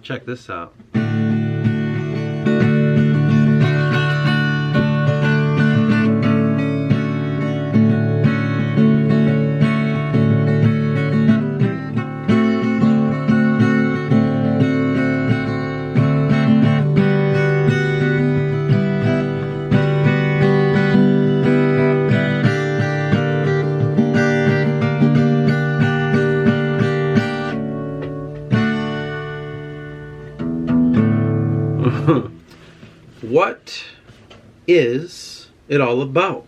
Check this out. What is it all about?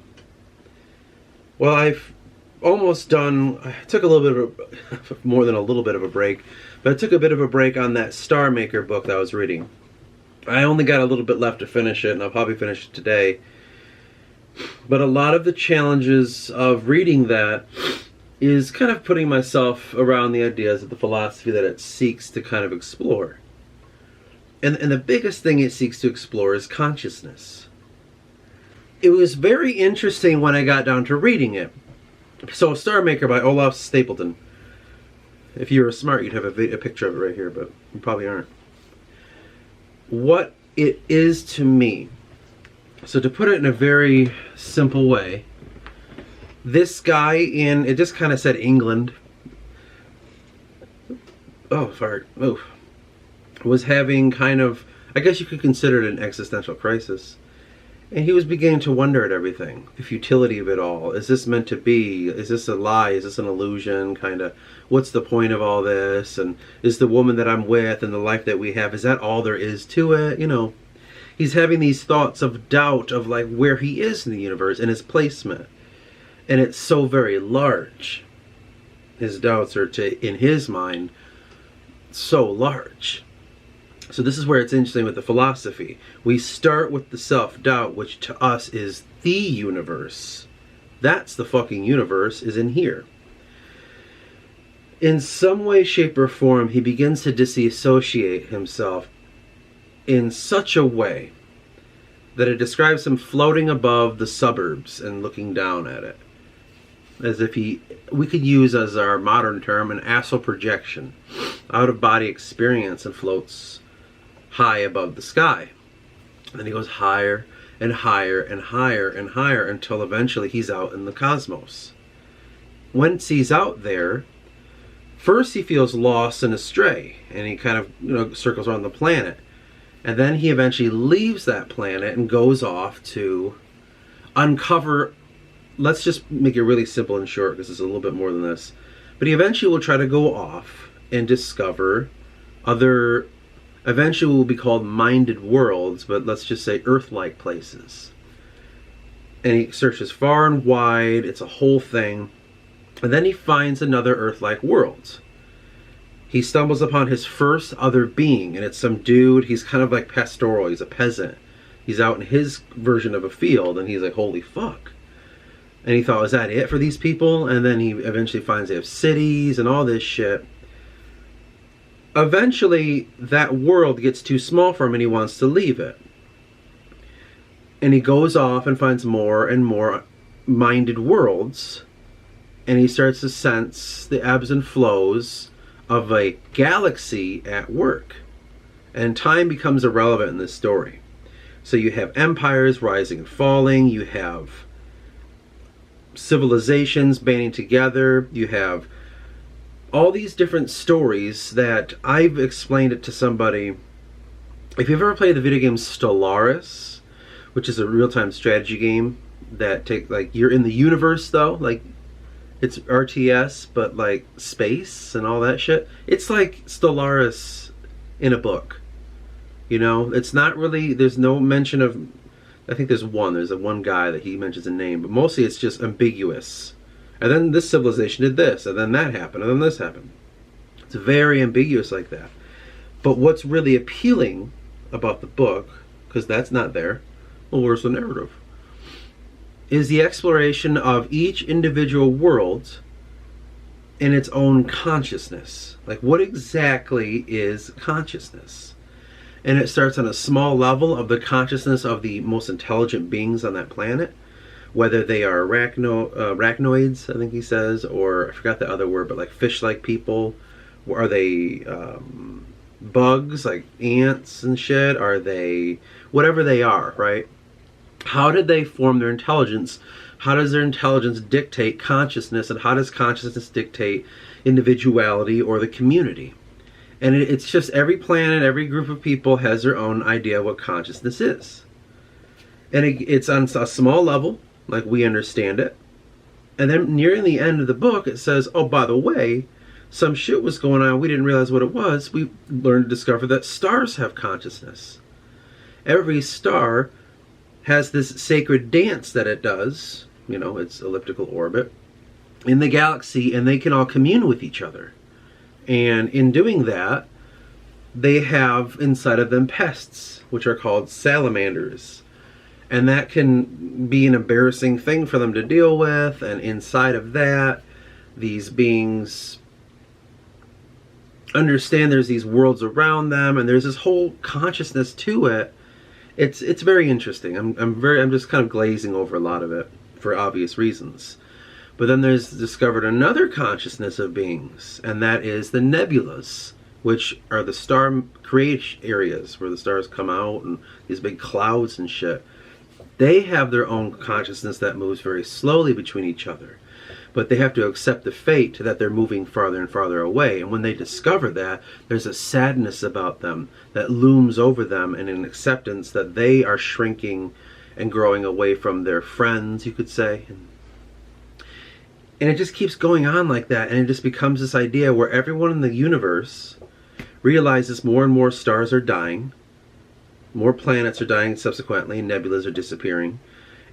Well, I've almost done, I took a little bit of more than a little bit of a break, but I took a bit of a break on that Star Maker book that I was reading. I only got a little bit left to finish it, and I'll probably finish it today. But a lot of the challenges of reading that is kind of putting myself around the ideas of the philosophy that it seeks to kind of explore. And the biggest thing it seeks to explore is consciousness. It was very interesting when I got down to reading it. So, Star Maker by Olaf Stapledon. If you were smart, you'd have a picture of it right here, but you probably aren't. What it is to me, so to put it in a very simple way, this guy in, it just kind of said England. Oh, fart. Oof. Was having kind of, I guess you could consider it an existential crisis. And he was beginning to wonder at everything. The futility of it all. Is this meant to be? Is this a lie? Is this an illusion? Kind of, what's the point of all this? And is the woman that I'm with and the life that we have, is that all there is to it? You know, he's having these thoughts of doubt of like where he is in the universe and his placement. And it's so very large. His doubts are, in his mind, so large. So this is where it's interesting with the philosophy. We start with the self-doubt, which to us is the universe. That's the fucking universe, is in here. In some way, shape, or form, he begins to disassociate himself in such a way that it describes him floating above the suburbs and looking down at it. As if we could use as our modern term, an astral projection. Out-of-body experience, and floats high above the sky. And then he goes higher and higher and higher and higher until eventually he's out in the cosmos. Once he's out there, first he feels lost and astray, and he kind of circles around the planet. And then he eventually leaves that planet and goes off to uncover, let's just make it really simple and short because it's a little bit more than this. But he eventually will try to go off and discover other, eventually will be called minded worlds, but let's just say Earth-like places. And he searches far and wide, it's a whole thing. And then he finds another Earth-like world. He stumbles upon his first other being, and it's some dude, he's kind of like pastoral, he's a peasant. He's out in his version of a field, and he's like, holy fuck. And he thought, is that it for these people? And then he eventually finds they have cities and all this shit. Eventually, that world gets too small for him and he wants to leave it. And he goes off and finds more and more minded worlds. And he starts to sense the ebbs and flows of a galaxy at work. And time becomes irrelevant in this story. So you have empires rising and falling. You have civilizations banding together. You have all these different stories that I've explained it to somebody. If you've ever played the video game Stellaris, which is a real-time strategy game that you're in the universe though, like it's RTS but like space and all that shit. It's like Stellaris in a book. You know, it's not really, there's no mention of, I think there's one guy that he mentions a name, but mostly it's just ambiguous. And then this civilization did this, and then that happened, and then this happened. It's very ambiguous like that. But what's really appealing about the book, because that's not there, well, where's the narrative? Is the exploration of each individual world in its own consciousness. Like, what exactly is consciousness? And it starts on a small level of the consciousness of the most intelligent beings on that planet. Whether they are arachnoids, I think he says, or I forgot the other word, but like fish-like people. Or are they bugs like ants and shit? Are they whatever they are, right? How did they form their intelligence? How does their intelligence dictate consciousness, and how does consciousness dictate individuality or the community? And it's just every planet, every group of people has their own idea of what consciousness is. And it's on a small level, like we understand it. And then nearing the end of the book, it says, oh, by the way, some shit was going on. We didn't realize what it was. We learned to discover that stars have consciousness. Every star has this sacred dance that it does, you know, its elliptical orbit, in the galaxy, and they can all commune with each other. And in doing that, they have inside of them pests, which are called salamanders. And that can be an embarrassing thing for them to deal with, and inside of that, these beings understand there's these worlds around them, and there's this whole consciousness to it. It's very interesting. I'm just kind of glazing over a lot of it for obvious reasons. But then there's discovered another consciousness of beings, and that is the nebulas, which are the star creation areas where the stars come out and these big clouds and shit. They have their own consciousness that moves very slowly between each other. But they have to accept the fate that they're moving farther and farther away. And when they discover that, there's a sadness about them that looms over them, and an acceptance that they are shrinking and growing away from their friends, you could say. And it just keeps going on like that, and it just becomes this idea where everyone in the universe realizes more and more stars are dying, more planets are dying subsequently, and nebulas are disappearing,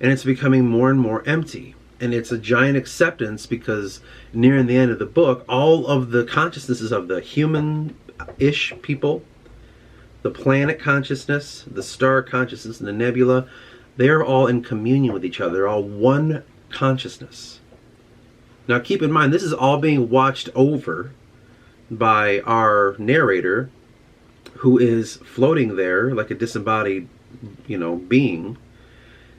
and it's becoming more and more empty. And it's a giant acceptance because nearing the end of the book, all of the consciousnesses of the human-ish people, the planet consciousness, the star consciousness, and the nebula, they're all in communion with each other. They're all one consciousness. Now keep in mind, this is all being watched over by our narrator, who is floating there like a disembodied, being,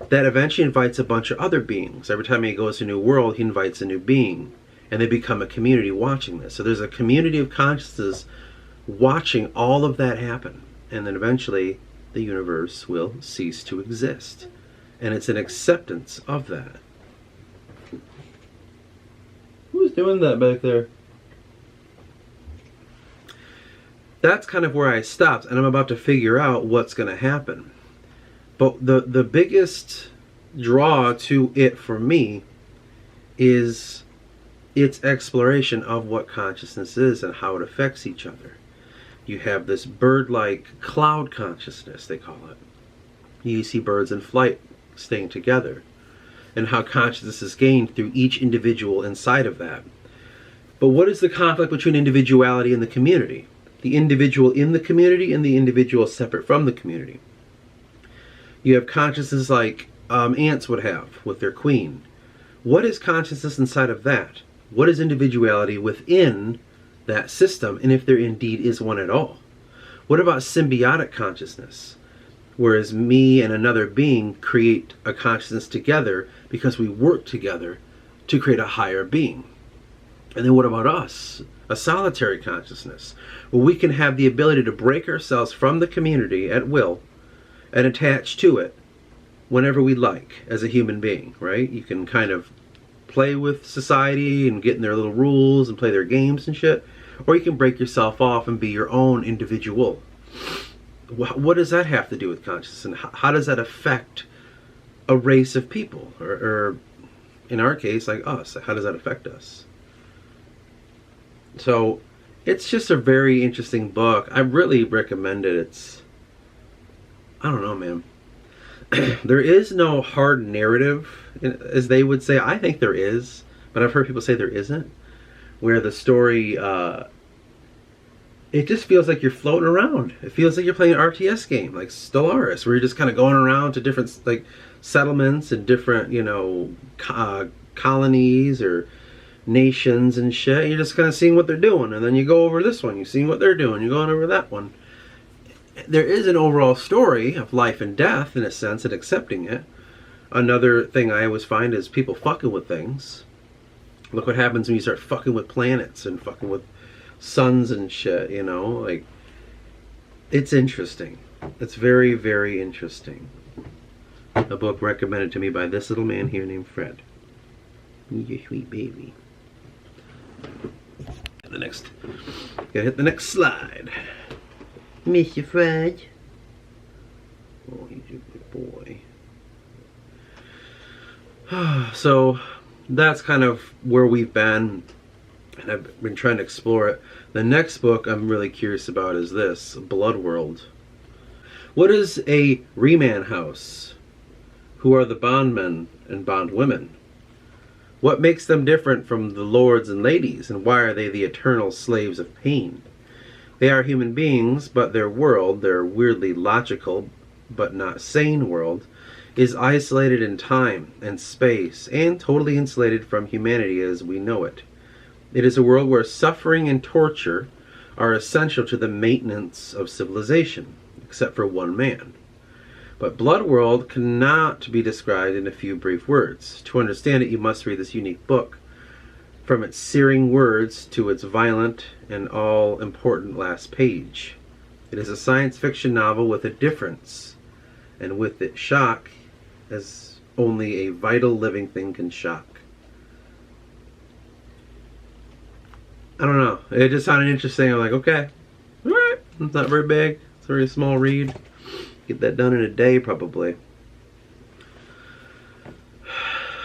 that eventually invites a bunch of other beings. Every time he goes to a new world, he invites a new being, and they become a community watching this. So there's a community of consciousness watching all of that happen, and then eventually the universe will cease to exist. And it's an acceptance of that. Who's doing that back there? That's kind of where I stopped, and I'm about to figure out what's going to happen. But the biggest draw to it for me is its exploration of what consciousness is and how it affects each other. You have this bird-like cloud consciousness, they call it. You see birds in flight staying together, and how consciousness is gained through each individual inside of that. But what is the conflict between individuality and the community? The individual in the community and the individual separate from the community. You have consciousness like ants would have with their queen. What is consciousness inside of that? What is individuality within that system, and if there indeed is one at all? What about symbiotic consciousness? Whereas me and another being create a consciousness together because we work together to create a higher being. And then what about us? A solitary consciousness, where we can have the ability to break ourselves from the community at will and attach to it whenever we like as a human being, right? You can kind of play with society and get in their little rules and play their games and shit, or you can break yourself off and be your own individual. What does that have to do with consciousness, and how does that affect a race of people, or in our case, like us? How does that affect us? So it's just a very interesting book. I really recommend it. I don't know, man. There is no hard narrative, as they would say. I think there is, but I've heard people say there isn't, where the story, it just feels like you're floating around. It feels like you're playing an RTS game, like Stellaris, where you're just kind of going around to different settlements and different, colonies or nations and shit. You're just kind of seeing what they're doing, and then you go over this one, you see what they're doing, you're going over that one. There is an overall story of life and death, in a sense, and accepting it. Another thing I always find is people fucking with things. Look what happens when you start fucking with planets and fucking with suns and shit, It's interesting. It's very, very interesting. A book recommended to me by this little man here named Fred. You sweet baby. Gotta hit the next slide. Mr. Fred. Oh, he's a good boy. So that's kind of where we've been, and I've been trying to explore it. The next book I'm really curious about is this, Blood World. What is a Reman House? Who are the bondmen and bondwomen? What makes them different from the lords and ladies, and why are they the eternal slaves of pain? They are human beings, but their world, their weirdly logical but not sane world, is isolated in time and space and totally insulated from humanity as we know it. It is a world where suffering and torture are essential to the maintenance of civilization, except for one man. But Blood World cannot be described in a few brief words. To understand it, you must read this unique book, from its searing words to its violent and all-important last page. It is a science fiction novel with a difference, and with it shock as only a vital living thing can shock. I don't know. It just sounded interesting. I'm like, okay, alright. It's not very big. It's a very small read. Get that done in a day, probably.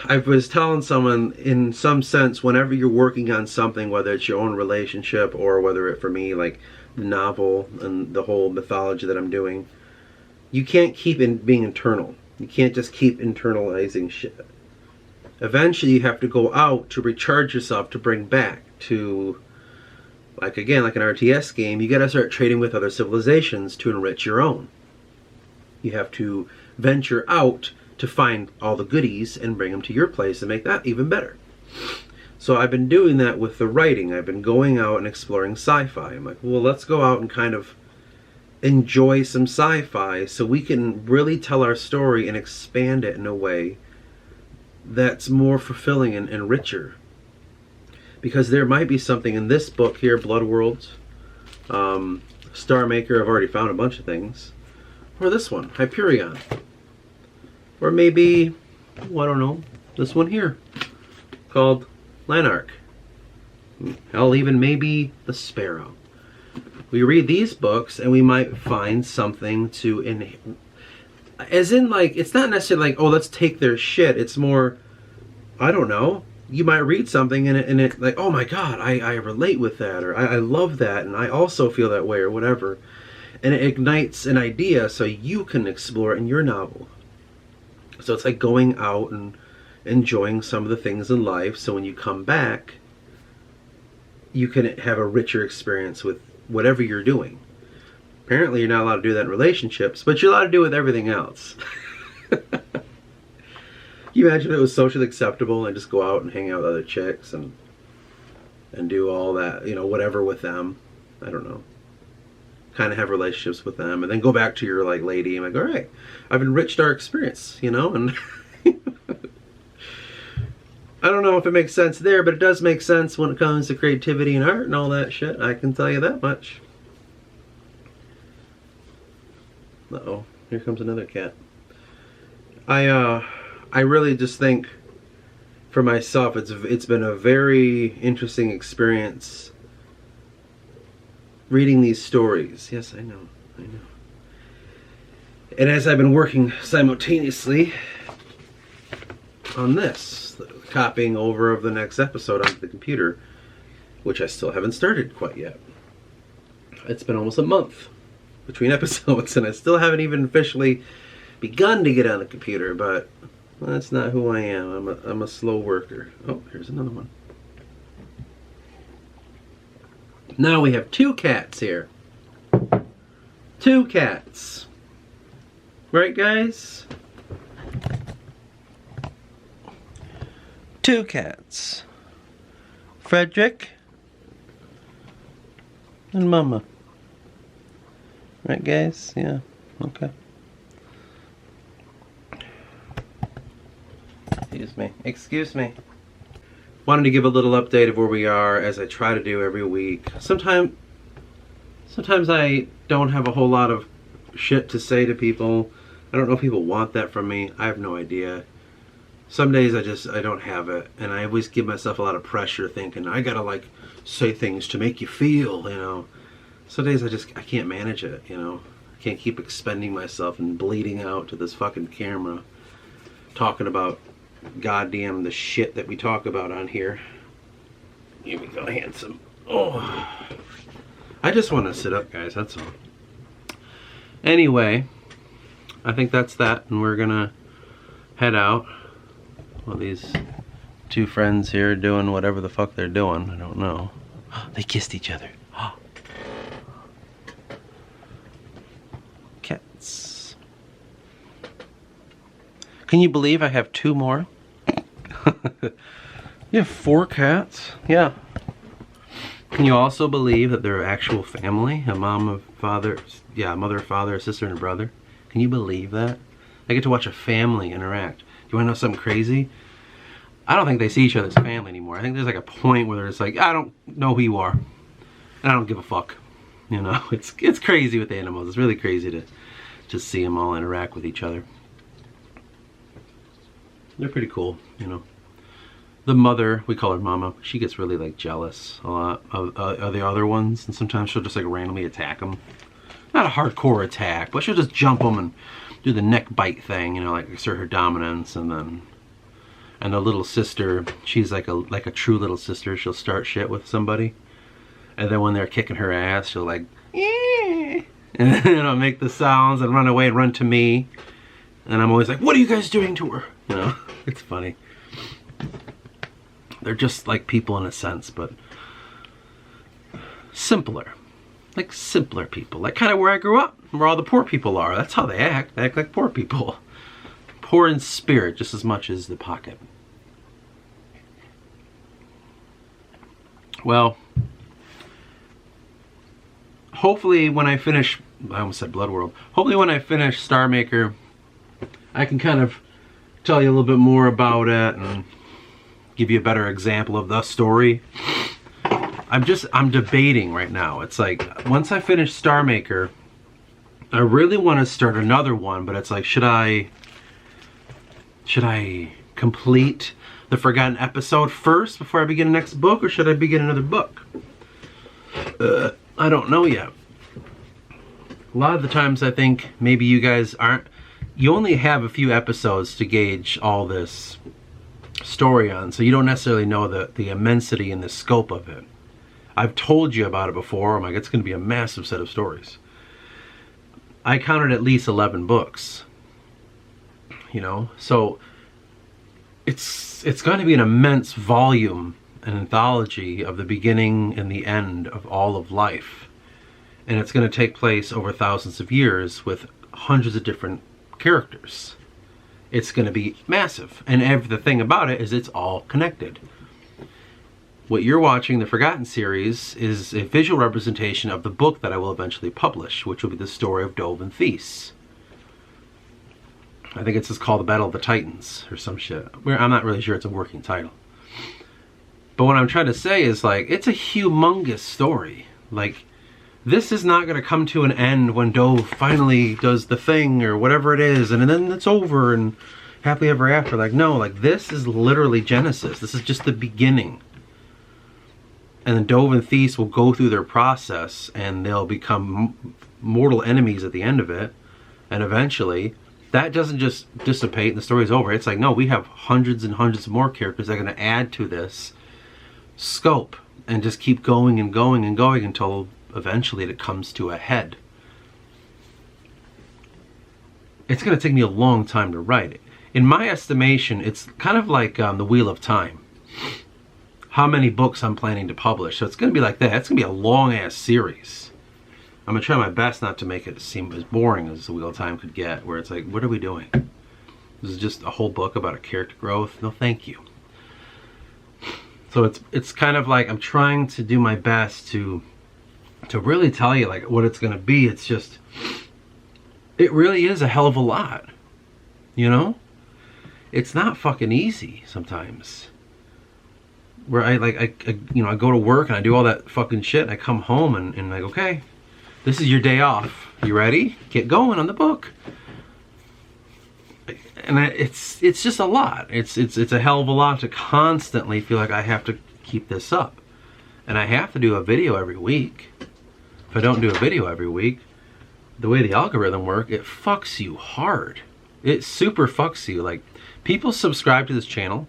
I was telling someone, in some sense, whenever you're working on something, whether it's your own relationship or whether it, for me, like the novel and the whole mythology that I'm doing, you can't keep being internal. You can't just keep internalizing shit. Eventually you have to go out to recharge yourself, to bring back to, like again, like an RTS game, you gotta start trading with other civilizations to enrich your own. You have to venture out to find all the goodies and bring them to your place and make that even better. So I've been doing that with the writing. I've been going out and exploring sci-fi. I'm like, well, let's go out and kind of enjoy some sci-fi so we can really tell our story and expand it in a way that's more fulfilling and richer. Because there might be something in this book here, Blood World, Star Maker, I've already found a bunch of things. Or this one, Hyperion. Or maybe, well, I don't know, this one here, called Lanark. Hell, even maybe The Sparrow. We read these books and we might find something to, as in like, it's not necessarily like, oh, let's take their shit. It's more, I don't know, you might read something and it like, oh my God, I relate with that, or I love that, and I also feel that way, or whatever. And it ignites an idea so you can explore it in your novel. So it's like going out and enjoying some of the things in life, so when you come back, you can have a richer experience with whatever you're doing. Apparently you're not allowed to do that in relationships, but you're allowed to do it with everything else. Can you imagine if it was socially acceptable and just go out and hang out with other chicks and do all that, you know, whatever with them? I don't know. Kind of have relationships with them and then go back to your like lady and like, all right, I've enriched our experience, you know, and I don't know if it makes sense there, but it does make sense when it comes to creativity and art and all that shit. I can tell you that much. Uh-oh, here comes another cat. I really just think for myself it's been a very interesting experience reading these stories. Yes, I know. And as I've been working simultaneously on this, copying over of the next episode onto the computer, which I still haven't started quite yet. It's been almost a month between episodes and I still haven't even officially begun to get on the computer, but that's not who I am. I'm a slow worker. Oh, here's another one. Now we have 2 cats here. 2 cats. Right, guys? 2 cats. Frederick and Mama. Right, guys? Yeah. Okay. Excuse me. Wanted to give a little update of where we are, as I try to do every week. Sometimes Sometimes I don't have a whole lot of shit to say to people. I don't know if people want that from me. I have no idea. Some days I don't have it, and I always give myself a lot of pressure thinking I gotta like say things to make you feel, you know. Some days I can't manage it, you know. I can't keep expending myself and bleeding out to this fucking camera talking about goddamn the shit that we talk about on here. Here we go, handsome. Oh, I just want to sit up, guys, that's all. Anyway, I think that's that, and we're gonna head out. Well, these two friends here doing whatever the fuck they're doing, I don't know. They kissed each other. Cats. Can you believe I have 2 more? You have 4 cats? Yeah. Can you also believe that they're actual family? A mom, a father, yeah, a mother, a father, a sister, and a brother. Can you believe that? I get to watch a family interact. You wanna know something crazy? I don't think they see each other as family anymore. I think there's like a point where it's like, I don't know who you are, and I don't give a fuck. You know, it's crazy with animals. It's really crazy to just see them all interact with each other. They're pretty cool, you know. The mother, we call her Mama, she gets really like jealous a lot of the other ones, and sometimes she'll just like randomly attack them. Not a hardcore attack, but she'll just jump them and do the neck bite thing, you know, like assert her dominance. And the little sister, she's like a true little sister. She'll start shit with somebody, and then when they're kicking her ass, she'll like, eh, and then it'll make the sounds and run away and run to me. And I'm always like, what are you guys doing to her? You know, it's funny. They're just like people in a sense, but simpler. Like simpler people. Like kind of where I grew up, where all the poor people are. That's how they act. They act like poor people. Poor in spirit just as much as the pocket. Well, hopefully when I finish, I almost said Blood World. Hopefully when I finish Star Maker, I can kind of tell you a little bit more about it and give you a better example of the story. I'm debating right now. It's like, once I finish Star Maker, I really want to start another one, but it's like, should I complete the Forgotten Episode first before I begin the next book, or should I begin another book? I don't know yet. A lot of the times I think maybe you guys you only have a few episodes to gauge all this story on, so you don't necessarily know the immensity and the scope of it. I've told you about it before. I'm like, it's going to be a massive set of stories. I counted at least 11 books, you know, so it's going to be an immense volume, an anthology of the beginning and the end of all of life, and it's going to take place over thousands of years with hundreds of different characters. It's going to be massive, and the thing about it is it's all connected. What you're watching, the Forgotten series, is a visual representation of the book that I will eventually publish, which will be the story of Dove and Thies. I think it's just called The Battle of the Titans or some shit. I'm not really sure it's a working title. But what I'm trying to say is, like, it's a humongous story. Like, this is not going to come to an end when Dove finally does the thing or whatever it is, and then it's over and happily ever after. Like, no, like, this is literally Genesis. This is just the beginning. And then Dove and Thies will go through their process, and they'll become mortal enemies at the end of it. And eventually, that doesn't just dissipate and the story's over. It's like, no, we have hundreds and hundreds of more characters that are going to add to this scope and just keep going and going and going until eventually it comes to a head. It's going to take me a long time to write it. In my estimation, it's kind of like the Wheel of Time. How many books I'm planning to publish. So it's going to be like that. It's going to be a long-ass series. I'm going to try my best not to make it seem as boring as the Wheel of Time could get, where it's like, what are we doing? This is just a whole book about a character growth? No, thank you. So it's kind of like I'm trying to do my best to really tell you like what it's going to be. It's just, it really is a hell of a lot. You know? It's not fucking easy sometimes. Where I go to work and I do all that fucking shit and I come home and like, okay, This is your day off. You ready? Get going on the book. And it's just a lot. It's a hell of a lot to constantly feel like I have to keep this up. And I have to do a video every week. If I don't do a video every week, the way the algorithm works, it fucks you hard. It super fucks you. Like, people subscribe to this channel,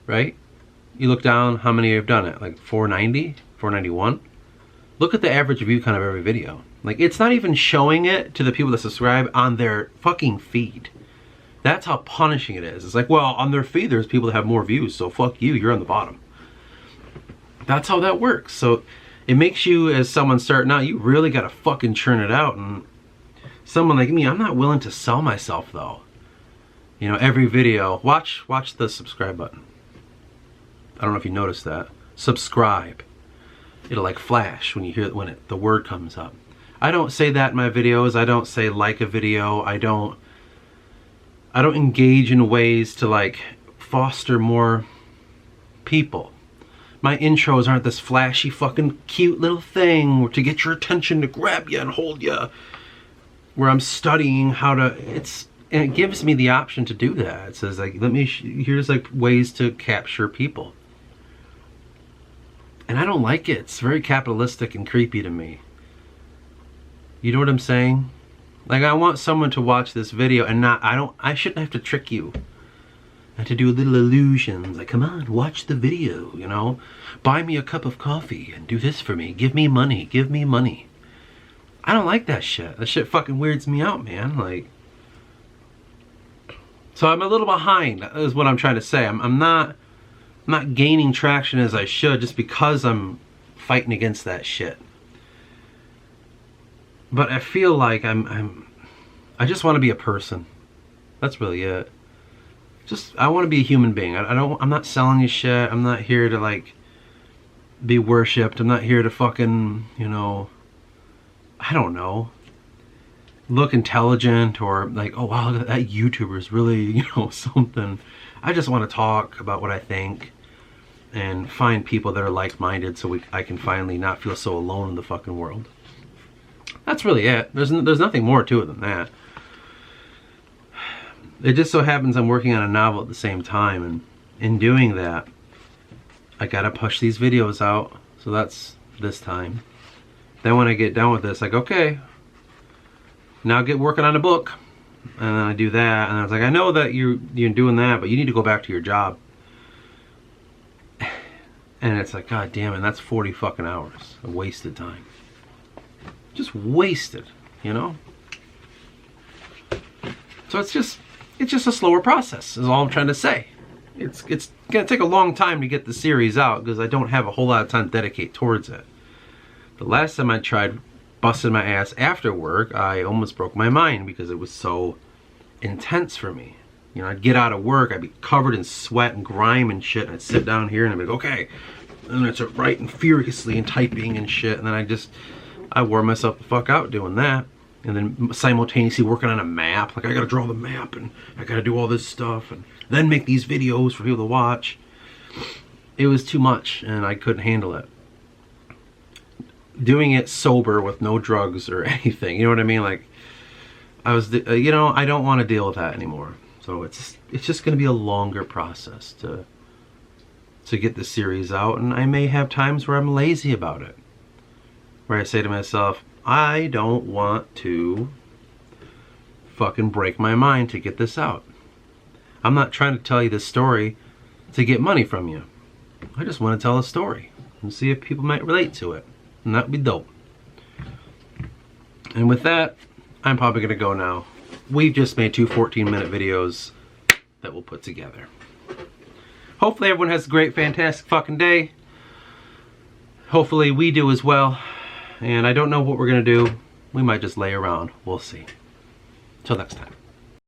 right? You look down, how many have done it? Like 490, 491? Look at the average view count of every video. Like, it's not even showing it to the people that subscribe on their fucking feed. That's how punishing it is. It's like, well, on their feed, there's people that have more views, so fuck you, you're on the bottom. That's how that works. So it makes you, as someone starting out, you really gotta fucking churn it out. And someone like me, I'm not willing to sell myself though. You know, every video, watch the subscribe button. I don't know if you noticed that. Subscribe. It'll like flash when you hear when the word comes up. I don't say that in my videos. I don't say like a video. I don't engage in ways to like foster more people. My intros aren't this flashy fucking cute little thing to get your attention, to grab you and hold you, where I'm studying how to, and it gives me the option to do that. It says like, here's like ways to capture people. And I don't like it. It's very capitalistic and creepy to me. You know what I'm saying? Like, I want someone to watch this video and I shouldn't have to trick you. And to do little illusions, like, come on, watch the video, you know? Buy me a cup of coffee and do this for me. Give me money, give me money. I don't like that shit. That shit fucking weirds me out, man. Like, so I'm a little behind, is what I'm trying to say. I'm not gaining traction as I should just because I'm fighting against that shit. But I feel like I just want to be a person. That's really it. I want to be a human being. I'm not selling you shit. I'm not here to like be worshipped. I'm not here to fucking, you know, I don't know, look intelligent or like, oh wow, that YouTuber is really, you know, something. I just want to talk about what I think and find people that are like-minded so I can finally not feel so alone in the fucking world. That's really it. There's nothing more to it than that. It just so happens I'm working on a novel at the same time, and in doing that, I gotta push these videos out. So that's this time. Then when I get done with this, like, okay, now get working on a book. And then I do that, and I was like, I know that you're doing that, but you need to go back to your job. And it's like, god damn it, that's 40 fucking hours of wasted time. Just wasted, you know? So it's just a slower process, is all I'm trying to say. It's gonna take a long time to get the series out because I don't have a whole lot of time to dedicate towards it. The last time I tried busting my ass after work, I almost broke my mind because it was so intense for me. You know, I'd get out of work, I'd be covered in sweat and grime and shit, and I'd sit down here and I'd be like, okay. And then I'd start writing furiously and typing and shit, and then I wore myself the fuck out doing that. And then simultaneously working on a map. Like, I gotta draw the map and I gotta do all this stuff and then make these videos for people to watch. It was too much and I couldn't handle it. Doing it sober with no drugs or anything, you know what I mean? Like, you know, I don't want to deal with that anymore. So it's just gonna be a longer process to get the series out, and I may have times where I'm lazy about it. Where I say to myself, I don't want to fucking break my mind to get this out. I'm not trying to tell you this story to get money from you. I just want to tell a story and see if people might relate to it. And that'd be dope. And with that, I'm probably going to go now. We've just made 2 14-minute videos that we'll put together. Hopefully everyone has a great, fantastic fucking day. Hopefully we do as well. And I don't know what we're gonna do. We might just lay around. We'll see. Till next time.